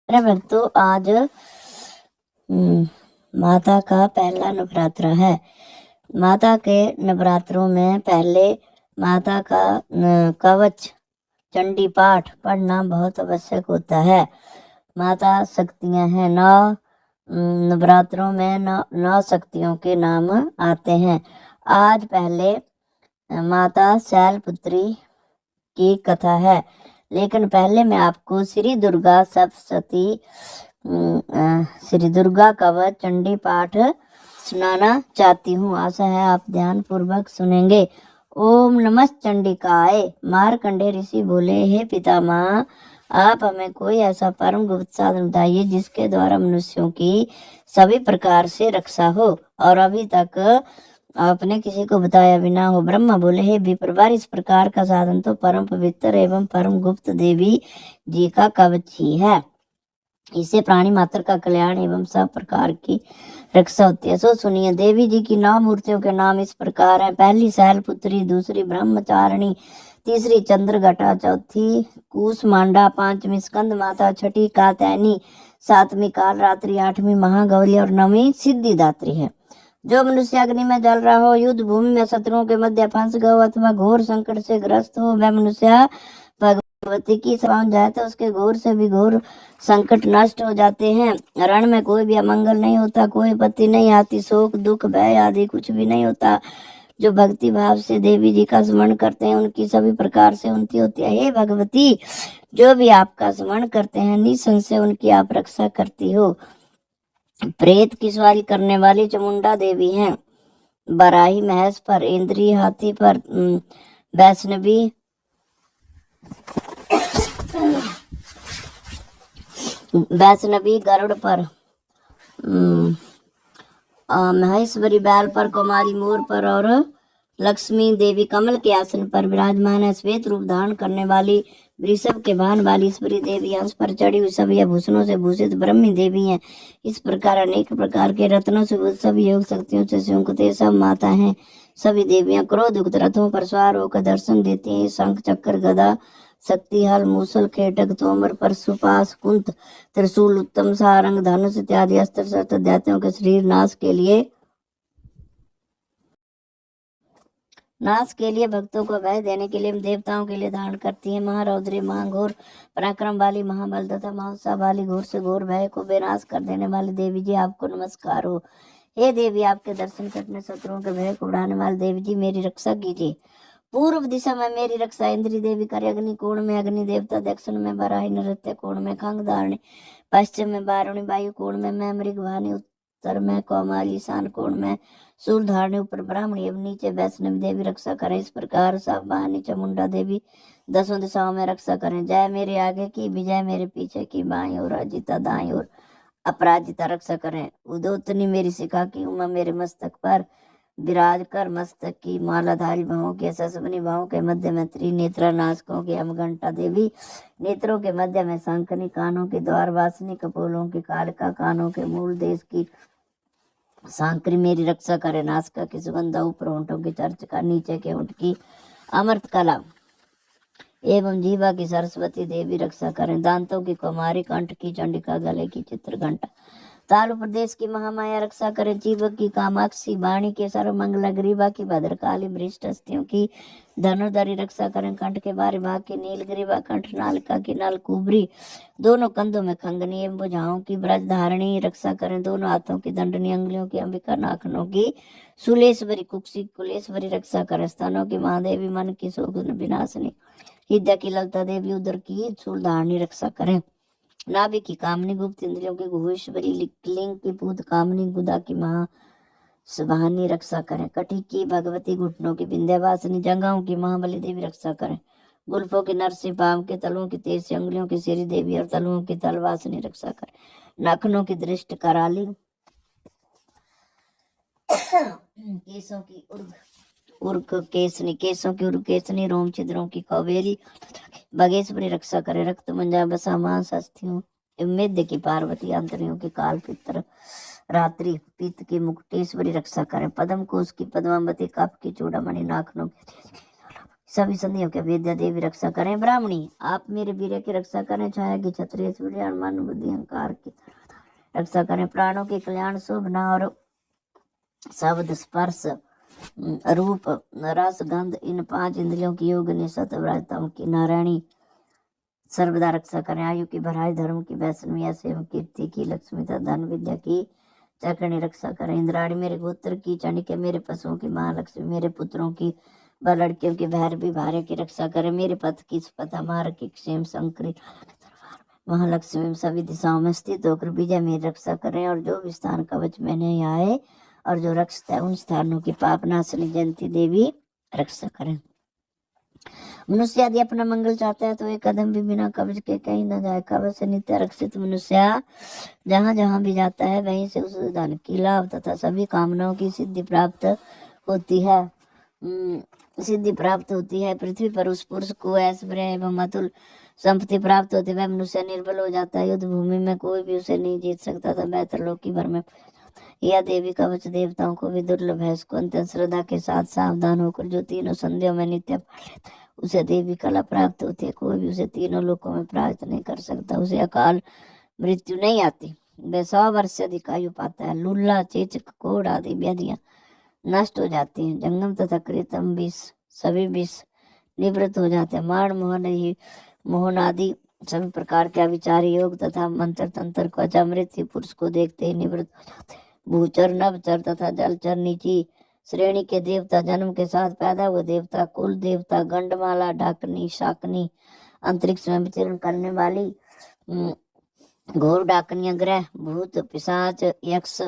अरे भक्तों, आज माता का पहला नवरात्र है। माता के नवरात्रों में पहले माता का कवच चंडी पाठ पढ़ना बहुत आवश्यक होता है। माता शक्तियां हैं, नवरात्रों में नौ शक्तियों के नाम आते हैं। आज पहले माता शैलपुत्री की कथा है, लेकिन पहले मैं आपको श्री दुर्गा सप्तशती श्री दुर्गा कवच चंडी पाठ सुनाना चाहती हूँ। आशा है आप ध्यान पूर्वक सुनेंगे। ओम नमः चंडिकाय। मार्कंडेय ऋषि बोले, हे पितामह, आप हमें कोई ऐसा परम गुप्त साधन बताइए जिसके द्वारा मनुष्यों की सभी प्रकार से रक्षा हो और अभी तक आपने किसी को बताया भी ना हो। ब्रह्मा बोले, हे विप्रवर, इस प्रकार का साधन तो परम पवित्र एवं परम गुप्त देवी जी का कवच ही है। इससे प्राणी मात्र का कल्याण एवं सब प्रकार की रक्षा होती है। सो सुनिए। देवी जी की 9 मूर्तियों के नाम इस प्रकार हैं। पहली शैलपुत्री, दूसरी ब्रह्मचारिणी, तीसरी चंद्रघटा, चौथी कूसमांडा, पांचवी स्कंद माता, छठी कात्यायनी, सातवीं कालरात्रि, आठवीं महागौरी और नवीं सिद्धिदात्री है। जो मनुष्य अग्नि में जल रहा हो, युद्ध भूमि में शत्रुओं के मध्य फंस गया हो अथवा घोर संकट से ग्रस्त हो, वह मनुष्य भगवती की समान जाए तो उसके घोर से भी घोर संकट नष्ट हो जाते हैं। रण में कोई भी अमंगल नहीं होता, कोई आपत्ति नहीं आती, शोक दुख भय आदि कुछ भी नहीं होता। जो भक्ति भाव से देवी जी का स्मरण करते हैं उनकी सभी प्रकार से उन्नति होती है। हे भगवती, जो भी आपका स्मरण करते हैं निसंशय उनकी आप रक्षा करती हो। प्रेत की सवारी करने वाली चामुंडा देवी हैं। बराही महेश पर, इंद्री हाथी पर, वैष्णवी गरुड़ पर, महेश्वरी बैल पर, कुमारी मोर पर और लक्ष्मी देवी कमल के आसन पर विराजमान है। श्वेत रूप धारण करने वाली वृषभ के भान वाली ईश्वरी देवी, हंस पर चढ़ी हुई सभी आभूषणों से भूषित ब्रह्मी देवी हैं। इस प्रकार अनेक प्रकार के रत्नों से भूषित सभी योग शक्तियों से सुंकते सब माता हैं। सभी देवियां क्रोधयुक्त रथों पर सवार होकर दर्शन देती हैं। शंख चक्र गदा शक्ति हल मूसल खेटक तोमर परशुपाश कुंत त्रिशूल उत्तम सारंग धनुष इत्यादि अस्त्र शस्त्र दैत्यों के शरीर नाश के लिए भक्तों को भय देने के लिए देवताओं के लिए धारण करती है। महारौद्री, महाघोर पराक्रम वाली, महाबल तथा महोत्साह वाली, घोर से घोर भय को विनाश कर देने वाली देवी जी, आपको नमस्कार हो। हे देवी, आपके दर्शन करने शत्रुओं के भय को उड़ाने वाली देवी जी, मेरी रक्षा कीजिए। पूर्व दिशा में मेरी रक्षा इंद्री देवी करे, अग्नि कोण में अग्नि देवता, दक्षिण में बराही, नृत्य कोण में खंग धारणी, पश्चिम में वारुणी, वायु कोण में मैं मृग वाणी, उत्तर में कौमारी, ईशान कोण में सूर धारणी, ऊपर ब्राह्मणी एवं नीचे वैष्णवी देवी रक्षा करें। इस प्रकार सब वाहिनी चामुंडा देवी 10 दिशाओं में रक्षा करें। जय मेरे आगे की, विजय मेरे पीछे की, बाई और अजिता दाई और अपराजिता रक्षा करें। उदोतनी मेरी शिखा की, उमा मेरे मस्तक पर विराज कर, मस्तक की मालाधारी भावों के ससवनी भावों के मध्य में त्रिनेत्रा, नासकों की अमघंटा देवी, नेत्रों के मध्य में शंखनी, कानों के द्वार वासनी, कपोलों की कालिका, कानों के मूल देश की सांकरी मेरी रक्षा करे। नासका की सुगंधा, ऊपर होंठों की चर्चिका, नीचे के होंठ की अमृत कला एवं जीवा की सरस्वती देवी रक्षा करें। दांतों की कुमारी, कंठ की चंडिका, गले की चित्रघंटा, तालु प्रदेश की महामाया रक्षा करें। जीव की कामाक्षी, वाणी के सर्वमंगला, ग्रीवा की भद्रकाली, वृष्ट हस्तियों की धनुर्धरी रक्षा करें। कंठ के बाहरी भाग की नीलग्रीवा, कंठ नालिका की नलकुबरी, दोनों कंधों में खंगनी एवं भुजाओं की ब्रजधारणी रक्षा करें। दोनों हाथों की दंडनी, अंगुलियों की अंबिका, नाखनों की सुलेश्वरी, कुक्षी कुलेश्वरी रक्षा करें। स्तनों की महादेवी, मन की शोक विनाशनी, हृदय की ललता देवी, उदर की शूलधारणी रक्षा करें। नाभि की कामनी, गुप्त इंद्रियों की गुहेश्वरी, लिंग की पूत कामनी, गुदा की महा सुभानी रक्षा करें। कटी की भगवती, घुटनों की विंध्यवासिनी, जंघाओं की महाबली देवी रक्षा करें। गुल्फों के नरसिंह, पाम के तलुओं की तेज, अंगुलियों की सिरी देवी और तलुओं की तलवासिनी रक्षा करें। नाखनों की दृष्ट कराली, केसों की उर्क केसनी, केसों की उर्क केसनी, रोम छिद्रों की कौबेरी बगेश्वरी रक्षा करे। रक्त मंजा बसा मांस अस्थियों, मेद्य की पार्वती, आंतरियों की काल पित्र रात्रि, पित्त की मुकुटेश्वरी रक्षा करे। पद्म कोश की पद्मावती, कप की चूड़ामणि, नाखनों की सभी संधियों के विद्या देवी रक्षा करें। ब्राह्मणी आप मेरे वीर्य की रक्षा करें। छाया की क्षत्रिय सूर्य अनुमान बुद्धि अहंकार की रक्षा करें। प्राणों के कल्याण शुभ ना और शब्द स्पर्श रूप रस गंध इन 5 इंद्रियों की योग निषत व्रतम की नारायणी सर्वदा रक्षा करें। आयु की भराई धर्म की वैष्णवी सेव कीर्ति की लक्ष्मी तथा धन विद्या की चक्रणी रक्षा करें। इंद्राणी मेरे गोत्र की चंडिका मेरे पशुओं की महालक्ष्मी मेरे पुत्रों की व लड़कियों की भैरवी भार्य की रक्षा करें। मेरे पथ की सुपथा मार्ग की क्षेम संकरी महालक्ष्मी सभी दिशाओं में स्थित होकर विजय मेरी रक्षा करें। और जो भी स्थान कवच में नहीं आए और जो रक्षित है उन स्थानों की पापनाशनी जयंती देवी रक्षा करें। मनुष्य यदि अपना मंगल चाहता है तो एक कदम भी बिना कवच के कहीं न जाए। कवच से नित्य रक्षित मनुष्य जहाँ जहाँ भी जाता है वहीं से उस धन की लाभ तथा सभी कामनाओं की सिद्धि प्राप्त होती है। सिद्धि प्राप्त होती है। पृथ्वी पर उस पुरुष को ऐश्वर्य एवं अतुल संपत्ति प्राप्त होती है। वह मनुष्य निर्बल हो जाता है। युद्ध भूमि में कोई भी उसे नहीं जीत सकता था। वह त्रिलोकी भर में यह देवी कवच देवताओं को भी दुर्लभ है। उसको अत्यंत श्रद्धा के साथ सावधान होकर जो तीनों संध्याओं में नित्य पढ़ लेता है उसे देवी कला प्राप्त होती है। कोई भी उसे तीनों लोकों में प्राप्त नहीं कर सकता। उसे अकाल मृत्यु नहीं आती। वह 100 वर्ष से अधिक आयु पाता है। लूला चेचक कोढ़ आदि व्याधियां नष्ट हो जाती हैं। जंगम तथा कृतम विष सभी विष निवृत्त हो जाते हैं। माण मोहन आदि सभी प्रकार के अविचार योग तथा मंत्र तंत्र को अमृत पुरुष को देखते ही निवृत्त हो जाते हैं। भूचर नभचर तथा जलचर नीची श्रेणी के देवता जन्म के साथ पैदा हुए देवता कुल देवता गंडमाला डाकनी शाकनी अंतरिक्ष में विचरण करने वाली घोर डाकनिया ग्रह भूत पिशाच यक्ष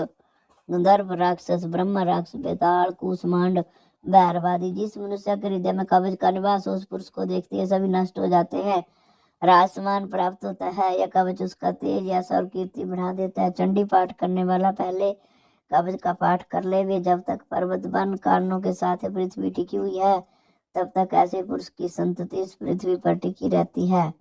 गंधर्व राक्षस ब्रह्म राक्षस बेताल कूष्मांड भैरवादी जिस मनुष्य के हृदय में कवच का निवास उस पुरुष को देखते हैं सभी नष्ट हो जाते हैं। राजमान प्राप्त होता है। यह कवच उसका तेज या और कीर्ति बढ़ा देता है। चंडी पाठ करने वाला पहले कवच का पाठ कर ले। वे जब तक पर्वत वन कारणों के साथ पृथ्वी टिकी हुई है तब तक ऐसे पुरुष की संतति इस पृथ्वी पर टिकी रहती है।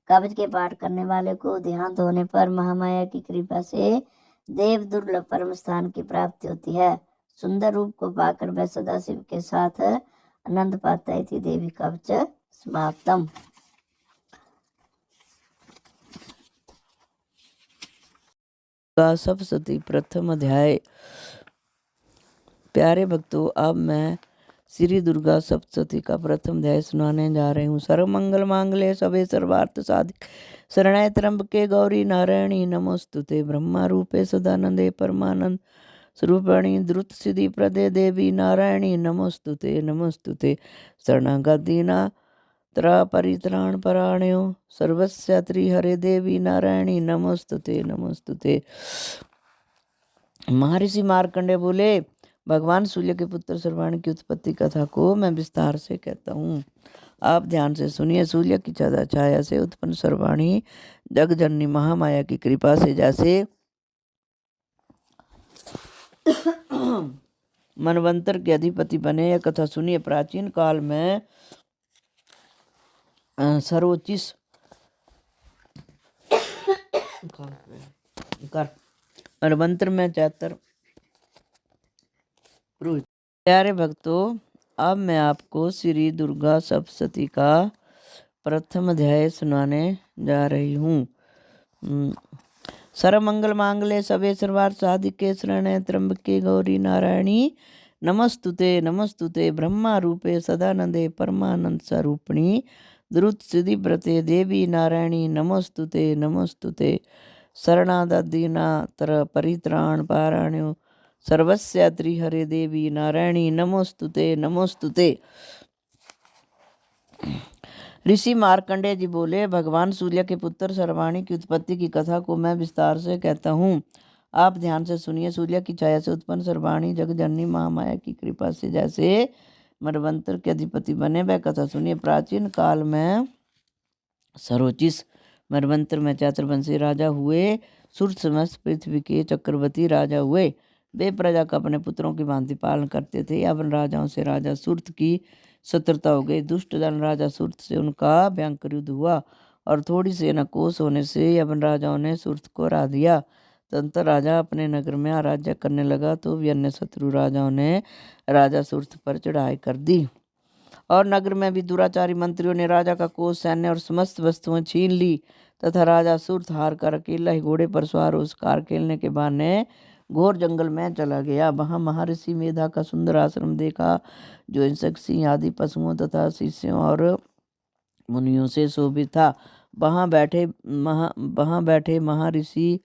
कवच के पाठ करने वाले को देहांत होने पर महामाया की कृपा से देव दुर्लभ परम स्थान की प्राप्ति होती है। सुंदर रूप को पाकर वह सदाशिव के साथ आनंद पाता है। देवी कवच समाप्तम। सप्तशती प्रथम अध्याय। प्यारे भक्तों, अब मैं श्री दुर्गा सप्तशती का प्रथम अध्याय सुनाने जा रही हूँ। सर्व मंगल मांगल्ये शिवे सर्वार्थ साधिके शरण्ये त्र्यंबके गौरी नारायणी नमोस्तुते। ब्रह्मा रूपे सदानंदे परमानंद स्वरूपिणी द्रुत सिद्धि प्रदे देवी नारायणी नमोस्तुते नमोस्तुते। शरणागतिना परित्राण पराण्यो सर्वस्य त्रिहरे देवी नारायणी नमोस्तुते नमोस्तुते। महर्षि मार्कंडे बोले, भगवान सूर्य के पुत्र सर्वाणी की उत्पत्ति कथा को मैं विस्तार से कहता हूँ, आप ध्यान से सुनिए। सूर्य की छाया से उत्पन्न सर्वाणी जगजननी महामाया की कृपा से जैसे मनवंतर के अधिपति बने, यह कथा सुनिए। प्राचीन काल में सरोचिस मनवंतर में चैत्र। प्यारे भक्तों, अब मैं आपको श्री दुर्गा सप्तशती का प्रथम अध्याय सुनाने जा रही हूँ। सर्वमंगल मांगल्ये शिवे सर्वार्थ साधिके शरण्ये त्र्यंबके गौरी नारायणी नमस्तुते नमस्तुते। ब्रह्मा रूपे सदानंदे परमानंद स्वरूपिणी द्रुत सिद्धि व्रते देवी नारायणी नमस्तुते नमस्तुते। शरणागतिना परित्राण पाराण्यो सर्वस्य त्रिहरे देवी नारायणी नमोस्तुते नमोस्तुते। ऋषि मार्कंडेय जी बोले, भगवान सूर्य के पुत्र सर्वाणी की उत्पत्ति की कथा को मैं विस्तार से कहता हूँ, आप ध्यान से सुनिए। सूर्य की छाया से उत्पन्न सर्वाणी जगजननी महामाया की कृपा से जैसे मनवंतर के अधिपति बने, वह कथा सुनिए। प्राचीन काल में सरोचिस मनवंतर में चैत्रवंशी राजा हुए। सुर समस्त पृथ्वी के चक्रवर्ती राजा हुए। वे प्रजा का अपने पुत्रों की भांति पालन करते थे। अपन राजाओं से राजा सुर्त की शत्रुता हो गई। दुष्ट जन राजा सुर्त से उनका भयंकर युद्ध हुआ और थोड़ी सेना कोस होने से अपन राजाओं ने सुर्त को हरा दिया। तदंतर राजा अपने नगर में राज्य करने लगा तो भी अन्य शत्रु राजाओं ने राजा सुर्त पर चढ़ाई कर दी और नगर में भी दुराचारी मंत्रियों ने राजा का कोष, सैन्य और समस्त वस्तुएं छीन ली तथा राजा सुरथ हार कर अकेला ही घोड़े पर सवार उस कार खेलने के बहाने घोर जंगल में चला गया। वहाँ महर्षि मेधा का सुंदर आश्रम देखा, जो हिंसक सिंह आदि पशुओं तथा शिष्यों और मुनियों से शोभित था। वहाँ बैठे महर्षि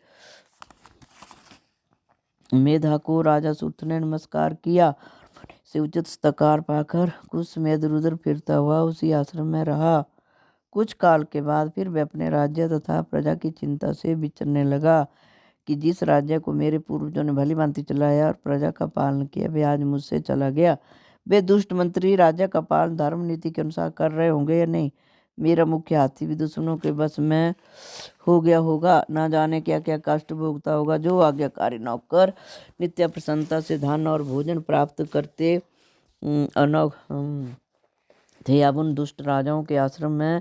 मेधा को राजा सूर्य ने नमस्कार किया, से उचित स्तकार पाकर कुछ समय इधर उधर फिरता हुआ उसी आश्रम में रहा। कुछ काल के बाद फिर वह अपने राज्य तथा प्रजा की चिंता से विचरने लगा कि जिस राज्य को मेरे पूर्वजों ने भली भांति चलाया और प्रजा का पालन किया, वे आज मुझसे चला गया। वे दुष्ट मंत्री राज्य का पालन धर्म नीति के अनुसार कर रहे होंगे या नहीं। मेरा मुख्य हाथी भी दुश्मनों के बस में हो गया होगा, ना जाने क्या क्या कष्ट भोगता होगा। जो आज्ञाकारी नौकर नित्य प्रसन्नता से धन और भोजन प्राप्त करते थे, अब उन दुष्ट राजाओं के आश्रम में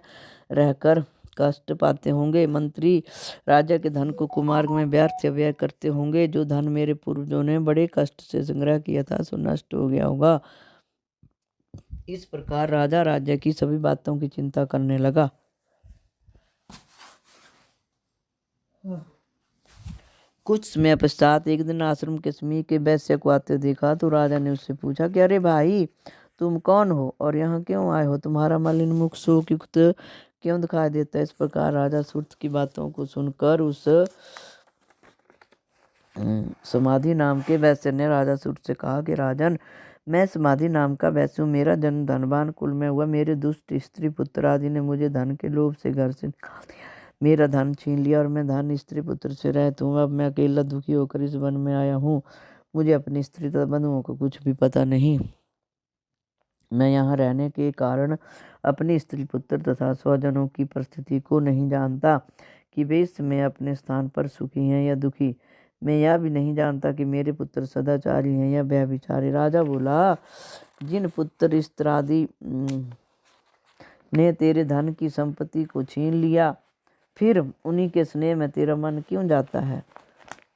रहकर कष्ट पाते होंगे। मंत्री राजा के धन को कुमार्ग में व्यर्थ व्यय करते होंगे। जो धन मेरे पूर्वजों ने बड़े कष्ट से संग्रह किया था, सो नष्ट हो गया होगा। इस प्रकार राजा राज्य की सभी बातों की चिंता करने लगा। कुछ समय पश्चात एक दिन आश्रम के समीप के वैश्य को आते देखा, तो राजा ने उससे पूछा कि अरे भाई, तुम कौन हो और यहाँ क्यों आए हो? तुम्हारा मलिन मुख शोक युक्त क्यों दिखाई देता है? इस प्रकार राजा सूर्य की बातों को सुनकर उस समाधि नाम के वैश्य ने राजा सूर्य से कहा कि राजन, मैं समाधि नाम का वैश्य हूँ। मेरा जन्म धनवान कुल में हुआ। मेरे दुष्ट स्त्री पुत्र आदि ने मुझे धन के लोभ से घर से निकाल दिया, मेरा धन छीन लिया और मैं धन स्त्री पुत्र से रहता हूँ। अब मैं अकेला दुखी होकर इस वन में आया हूँ। मुझे अपनी स्त्री तथा बंधुओं को कुछ भी पता नहीं। मैं यहाँ रहने के कारण अपनी स्त्री पुत्र तथा स्वजनों की परिस्थिति को नहीं जानता कि वे इस समय अपने स्थान पर सुखी हैं या दुखी। मैं यह भी नहीं जानता कि मेरे पुत्र सदाचारी हैं या व्यभिचारी। राजा बोला, जिन पुत्र स्त्रादि ने तेरे धन की संपत्ति को छीन लिया, फिर उन्हीं के स्नेह में तेरा मन क्यों जाता है?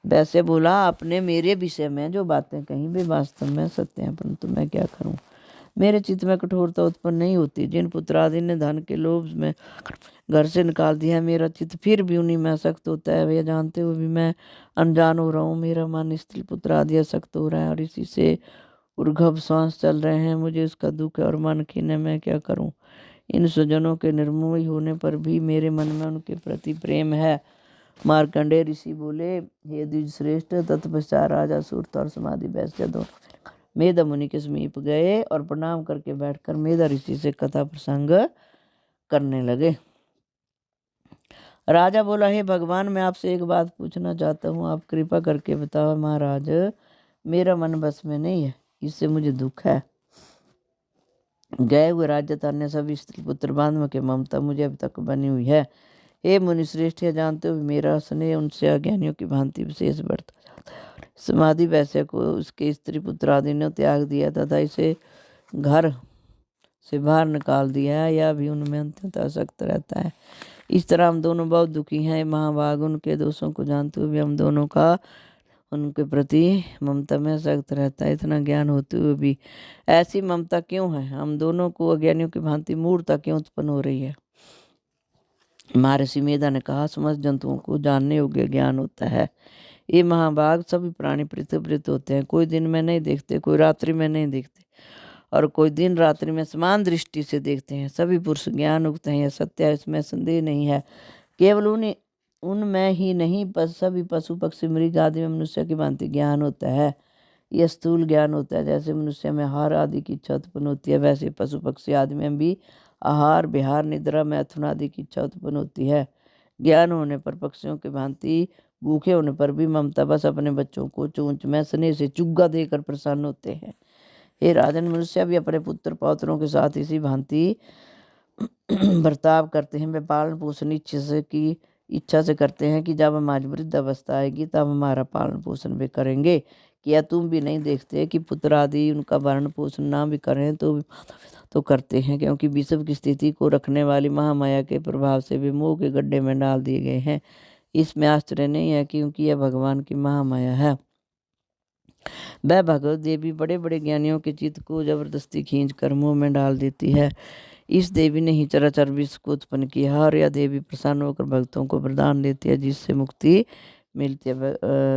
वैसे बोला, आपने मेरे विषय में जो बातें कही वे वास्तव में सत्य हैं, परंतु मैं क्या करूं? मेरे चित्त में कठोरता उत्पन्न नहीं होती। जिन पुत्र आदि ने धन के लोभ में घर से निकाल दिया है, मेरा चित्त फिर भी उन्हीं में सख्त होता है। वे जानते हुए भी मैं अनजान हो रहा हूँ। मेरा मन स्त्री पुत्र आदि असक्त हो रहा है और इसी से उर्घव श्वास चल रहे हैं। मुझे उसका दुख है और मन खीने मैं क्या करूँ? इन स्वजनों के निर्मोही होने पर भी मेरे मन में उनके प्रति प्रेम है। मार्कंडेय ऋषि बोले, हे द्विज श्रेष्ठ, तत्पश्चात राजा सूर्य और समाधि वैश्य दोनों मेधा मुनि के समीप गए और प्रणाम करके बैठकर मेधा ऋषि से कथा प्रसंग करने लगे। राजा बोला, हे भगवान, मैं आपसे एक बात पूछना चाहता हूँ, आप कृपा करके बताओ। महाराज, मेरा मन बस में नहीं है, इससे मुझे दुख है। गए हुए राज्य अन्य सभी स्त्री पुत्र बांधवों के ममता मुझे अब तक बनी हुई है। हे मुनि श्रेष्ठ, यह जानते हुए मेरा स्नेह उनसे अज्ञानियों की भांति विशेष बढ़ता जाता है। समाधि वैश्य को उसके स्त्री पुत्र आदि ने त्याग दिया तथा इसे घर से बाहर निकाल दिया है। यह भी उनमें अत्यंत सख्त रहता है। इस तरह हम दोनों बहुत दुखी हैं। महाभाग, उनके दोषों को जानते हुए हम दोनों का उनके प्रति ममता में सख्त रहता है। इतना ज्ञान होते हुए भी ऐसी ममता क्यों है? हम दोनों को अज्ञानियों की भांति मूढ़ता क्यों उत्पन्न हो रही है? महर्षि मेधा ने कहा, समस्त जंतुओं को जानने योग्य ज्ञान होता है। ये महाभाग, सभी प्राणी पृथक होते हैं। कोई दिन में नहीं देखते, कोई रात्रि में नहीं देखते और कोई दिन रात्रि में समान दृष्टि से देखते हैं। सभी पुरुष ज्ञान उगते हैं, यह सत्य है, इसमें संदेह नहीं है। केवल उनमें ही नहीं, सभी पशु पक्षी मृग आदि में मनुष्य की भांति ज्ञान होता है। यह स्थूल ज्ञान होता है। जैसे मनुष्य में आहार आदि की इच्छा उत्पन्न होती है, वैसे पशु पक्षी आदि में भी आहार, विहार, निद्रा, मैथुन आदि की इच्छा उत्पन्न होती है। ज्ञान होने पर पक्षियों की भांति भूखे होने पर भी ममता बस अपने बच्चों को चोंच में स्नेह से चुग्गा देकर प्रसन्न होते हैं। हे राजन, मनुष्य भी अपने पुत्र पौत्रों के साथ इसी भांति बर्ताव करते हैं। वे पालन पोषण इच्छा से करते हैं कि जब हमारी वृद्ध अवस्था आएगी तब हमारा पालन पोषण भी करेंगे। क्या तुम भी नहीं देखते कि पुत्र आदि उनका भरण पोषण ना भी करें तो भी तो करते हैं, क्योंकि विश्व की स्थिति को रखने वाली महामाया के प्रभाव से वे मोह के गड्ढे में डाल दिए गए हैं। इसमें आश्चर्य नहीं है, क्योंकि यह भगवान की महामाया है। वह भगवत देवी बड़े बड़े ज्ञानियों के चित्त को जबरदस्ती खींच कर मुँह में डाल देती है। इस देवी ने ही चराचर विश्व को उत्पन्न किया और यह देवी प्रसन्न होकर भक्तों को वरदान देती है जिससे मुक्ति मिलती है।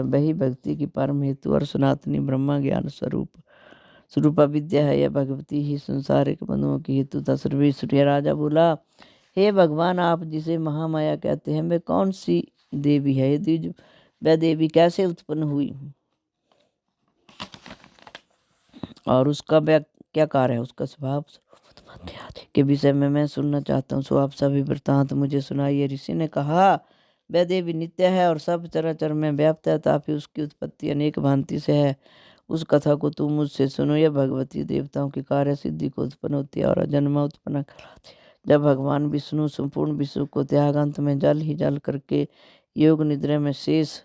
वही भक्ति की परम हेतु और सनातनी ब्रह्मा ज्ञान स्वरूपा विद्या है। यह भगवती ही संसारिक बंधुओं की हेतु था। सर्वेश्वरीय राजा बोला, हे भगवान, आप जिसे महामाया कहते हैं वह कौन सी देवी है? यदि वह देवी कैसे उत्पन्न हुई और उसका वह क्या कार्य है, उसका स्वभाव के विषय में मैं सुनना चाहता हूँ। सो आप सभी वृत्तांत मुझे सुनाइए। ऋषि ने कहा, वह देवी नित्य है और सब चराचर में व्याप्त है, तथापि उसकी उत्पत्ति अनेक भांति से है। उस कथा को तुम मुझसे सुनो। यह भगवती देवताओं की कार्य सिद्धि को उत्पन्न होती है और अजन्मा उत्पन्न कराती है। जब भगवान विष्णु संपूर्ण विश्व को त्याग अंत में जल ही जल करके योग निद्रा में शेष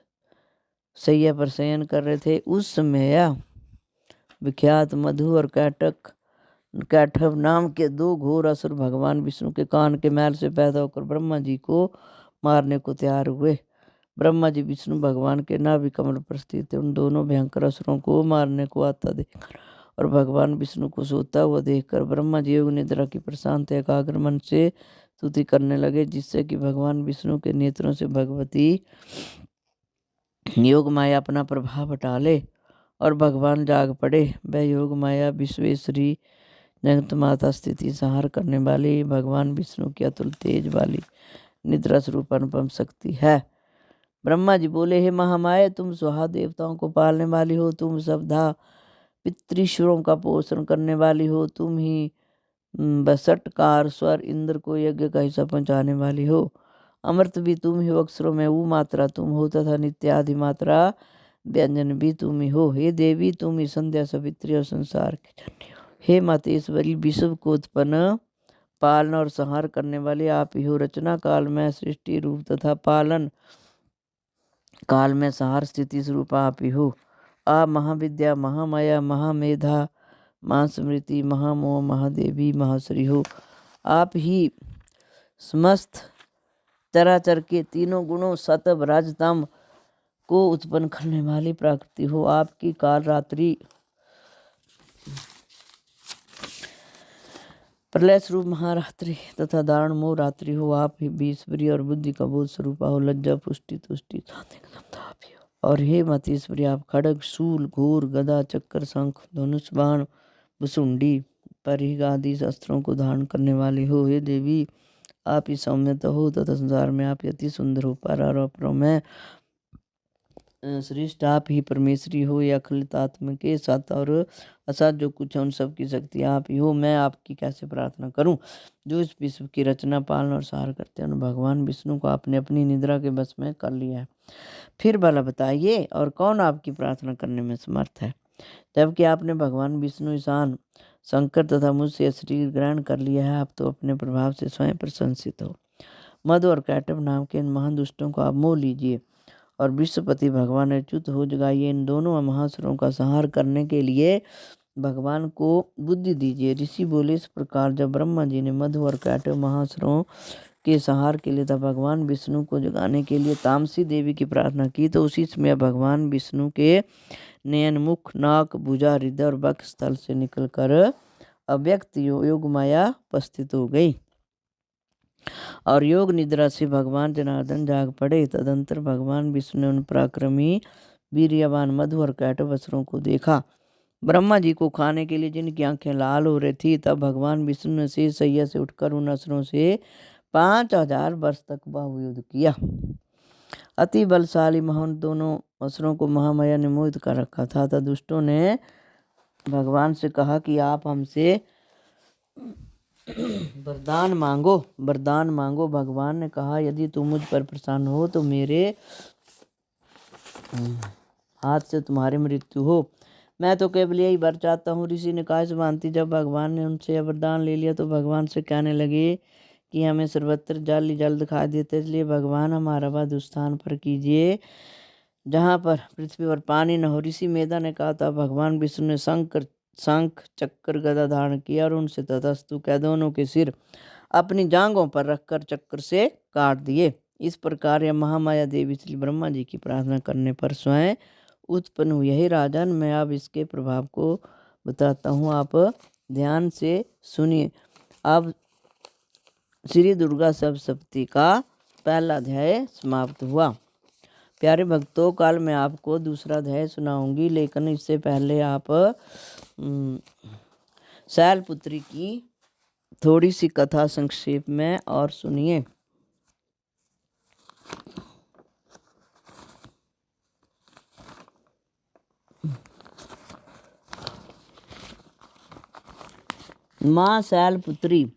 सैया पर शयन कर रहे थे, उस समय यह विख्यात मधु और कैटभ नाम के दो घोर असुर भगवान विष्णु के कान के मैल से पैदा होकर ब्रह्मा जी को मारने को तैयार हुए। ब्रह्मा जी विष्णु भगवान के नाभि कमल पर स्थित थे। उन दोनों भयंकर असुरों को मारने को आता देखकर और भगवान विष्णु को सोता हुआ देखकर ब्रह्मा जी योग निद्रा की प्रशांत एकाग्र मन से स्तुति करने लगे, जिससे कि भगवान विष्णु के नेत्रों से भगवती योग माया अपना प्रभाव हटा ले और भगवान जाग पड़े। वह योग माया विश्वेश्वरी जगत माता स्थिति संहार करने वाली भगवान विष्णु की अतुल तेज वाली निद्रा स्वरूप अनुपम शक्ति है। ब्रह्मा जी बोले, हे महामाया, तुम स्वाहा देवताओं को पालने वाली हो, तुम सबधा पितृश्वरों का पोषण करने वाली हो, तुम ही बसटकार स्वर इंद्र को यज्ञ का हिस्सा पहुँचाने वाली हो। अमृत भी तुम ही हो, अक्षरों में वो मात्रा तुम हो तथा नित्यादि मात्रा व्यंजन भी तुम ही हो। हे देवी, तुम ही संध्या सवित्री और संसार की जननी हो। हे मातेश्वरी, विश्व को उत्पन्न पालन और संहार करने वाले आप ही हो। रचना काल में सृष्टि रूप तथा पालन काल में संहार स्थिति स्वरूप आप ही हो। आप महाविद्या, महामाया, महामेधा, महास्मृति, महामोह, महादेवी, महाश्री हो। आप ही समस्त चराचर के तीनों गुणों सत्व रजतम को उत्पन्न करने वाली प्रकृति हो। आपकी काल रात्रि प्रलय स्वरूप महारात्रि तथा दारुण मोह रात्रि हो। आप ही बीसवरी और बुद्धि का बोध स्वरूपा हो। लज्जा पुष्टि तुष्टि और हे मातेश्वरी, आप खड़ग शूल घोर गदा चक्कर शंख धनुष बाण भुसुंडी परिघ आदि शस्त्रों को धारण करने वाली हो। हे देवी, आप ही सौम्यता हो तथा संसार में आप अति सुंदर हो। पर और अपरों में श्रेष्ठ आप ही परमेश्वरी हो। या अखिलित आत्मा के साथ और असाध जो कुछ है उन सब की शक्ति आप ही हो। मैं आपकी कैसे प्रार्थना करूं जो इस विश्व की रचना पालन और सहार करते हैं। भगवान विष्णु को आपने अपनी निद्रा के बस में कर लिया है। फिर भला बताइए, और कौन आपकी प्रार्थना करने में समर्थ है? जबकि आपने भगवान विष्णु ईशान शंकर तथा मुझसे शरीर ग्रहण कर लिया है, आप तो अपने प्रभाव से स्वयं प्रशंसित हो। मधु और कैटभ नाम के इन महान दुष्टों को आप मोह लीजिए और विश्वपति भगवान अच्युत हो जगाइए। इन दोनों महासुरों का संहार करने के लिए भगवान को बुद्धि दीजिए। ऋषि बोले, इस प्रकार जब ब्रह्मा जी ने मधु और कैटभ महासुरों के संहार के लिए तब भगवान विष्णु को जगाने के लिए तामसी देवी की प्रार्थना की, तो उसी समय भगवान विष्णु के नयन, मुख, नाक, भुजा, हृदय और वक्ष स्थल से निकलकर अव्यक्त योग माया उपस्थित हो गई और योग निद्रा से भगवान जनार्दन जाग पड़े। तदंतर भगवान विष्णु ने उन पराक्रमी वीर्यवान मधु और कैटभ असुरों को देखा। ब्रह्मा जी को खाने के लिए जिनकी आंखें लाल हो रही थी, तब भगवान विष्णु ने शेष सैया से उठकर उन असुरों से 5000 वर्ष तक बाहुयुद्ध किया। अति बलशाली महान दोनों असुरों को महामाया ने मोहित कर रखा था। तब दुष्टों ने भगवान से कहा कि आप हमसे वरदान मांगो। भगवान ने कहा, यदि तुम मुझ पर प्रसन्न हो तो मेरे हाथ से तुम्हारी मृत्यु हो। मैं तो केवल यही वर चाहता हूँ। ऋषि ने कहा, इस भांति जब भगवान ने उनसे वरदान ले लिया तो भगवान से कहने लगे कि हमें सर्वत्र जल ही जल दिखाई देते, इसलिए भगवान हमारा वध उस स्थान पर कीजिए जहाँ पर पृथ्वी पर पानी न हो। ऋषि मेधा ने कहा था, भगवान विष्णु ने शंख चक्कर गदा धारण किया और उनसे तथास्तु कह दोनों के सिर अपनी जांघों पर रखकर चक्कर से काट दिए। इस प्रकार यह महामाया देवी श्री ब्रह्मा जी की प्रार्थना करने पर स्वयं उत्पन्न हुई है। राजन, मैं अब इसके प्रभाव को बताता हूँ, आप ध्यान से सुनिए। अब श्री दुर्गा सप्तशती का पहला अध्याय समाप्त हुआ। प्यारे भक्तों, कल मैं आपको दूसरा अध्याय सुनाऊंगी, लेकिन इससे पहले आप शैलपुत्री की थोड़ी सी कथा संक्षेप में और सुनिए। माँ शैलपुत्री।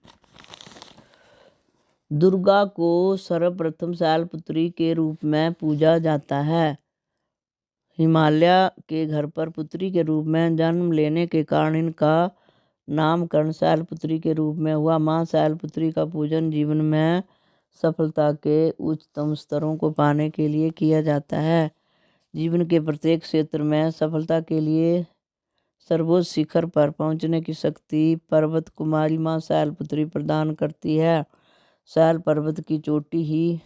दुर्गा को सर्वप्रथम शैलपुत्री के रूप में पूजा जाता है। हिमालय के घर पर पुत्री के रूप में जन्म लेने के कारण इनका नामकरण शैलपुत्री के रूप में हुआ। माँ शैलपुत्री का पूजन जीवन में सफलता के उच्चतम स्तरों को पाने के लिए किया जाता है। जीवन के प्रत्येक क्षेत्र में सफलता के लिए सर्वोच्च शिखर पर पहुंचने की शक्ति पर्वत कुमारी माँ शैलपुत्री प्रदान करती है। शैल पर्वत की चोटी ही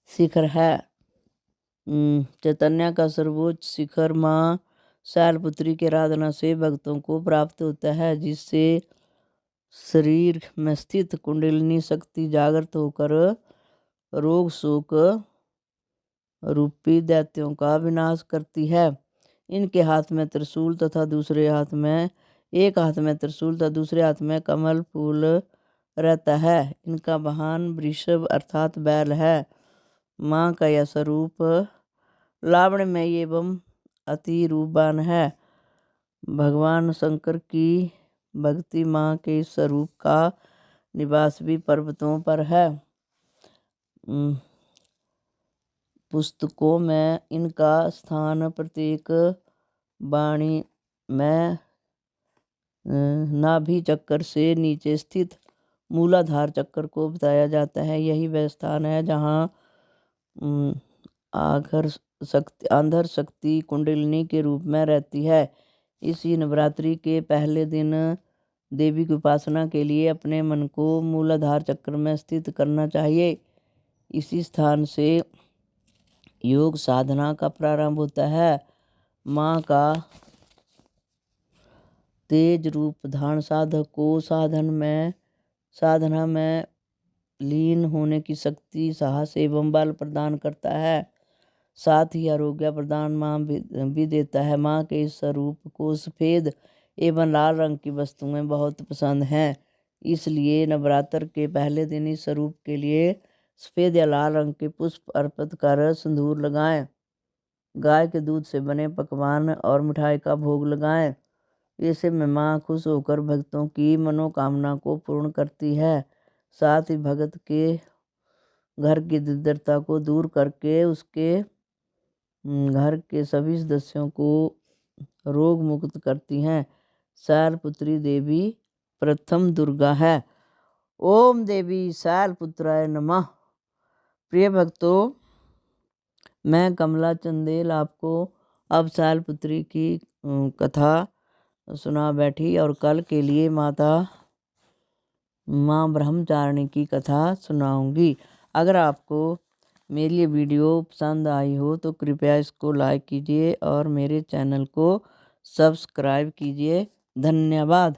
शिखर है। चैतन्य का सर्वोच्च शिखर माँ शैलपुत्री की आराधना से भक्तों को प्राप्त होता है, जिससे शरीर में स्थित कुंडलिनी शक्ति जागृत होकर रोग शोक रूपी दैत्यों का विनाश करती है। इनके हाथ में त्रिशूल तथा दूसरे हाथ में कमल फूल रहता है। इनका वाहन वृषभ अर्थात बैल है। माँ का यह स्वरूप लावण्यमय एवं अति रूपवान है। भगवान शंकर की भक्ति माँ के इस स्वरूप का निवास भी पर्वतों पर है। पुस्तकों में इनका स्थान प्रत्येक वाणी में नाभि चक्र से नीचे स्थित मूलाधार चक्र को बताया जाता है। यही वह स्थान है जहाँ आंधर शक्ति कुंडलिनी के रूप में रहती है। इसी नवरात्रि के पहले दिन देवी की उपासना के लिए अपने मन को मूलाधार चक्र में स्थित करना चाहिए। इसी स्थान से योग साधना का प्रारंभ होता है। माँ का तेज रूप धारण साधक को साधना में लीन होने की शक्ति, साहस एवं बल प्रदान करता है। साथ ही आरोग्य प्रदान माँ भी देता है। माँ के इस स्वरूप को सफ़ेद एवं लाल रंग की वस्तुएं बहुत पसंद हैं। इसलिए नवरात्र के पहले दिन इस स्वरूप के लिए सफ़ेद या लाल रंग के पुष्प अर्पित कर सिंदूर लगाएं। गाय के दूध से बने पकवान और मिठाई का भोग लगाएं। ऐसे में माँ खुश होकर भक्तों की मनोकामना को पूर्ण करती है। साथ ही भगत के घर की दरिद्रता को दूर करके उसके घर के सभी सदस्यों को रोग मुक्त करती हैं। शैलपुत्री देवी प्रथम दुर्गा है। ओम देवी शैलपुत्राय नमः। प्रिय भक्तों, मैं कमला चंदेल आपको अब शैलपुत्री की कथा सुना बैठी और कल के लिए माँ ब्रह्मचारिणी की कथा सुनाऊंगी। अगर आपको मेरी ये वीडियो पसंद आई हो तो कृपया इसको लाइक कीजिए और मेरे चैनल को सब्सक्राइब कीजिए। धन्यवाद।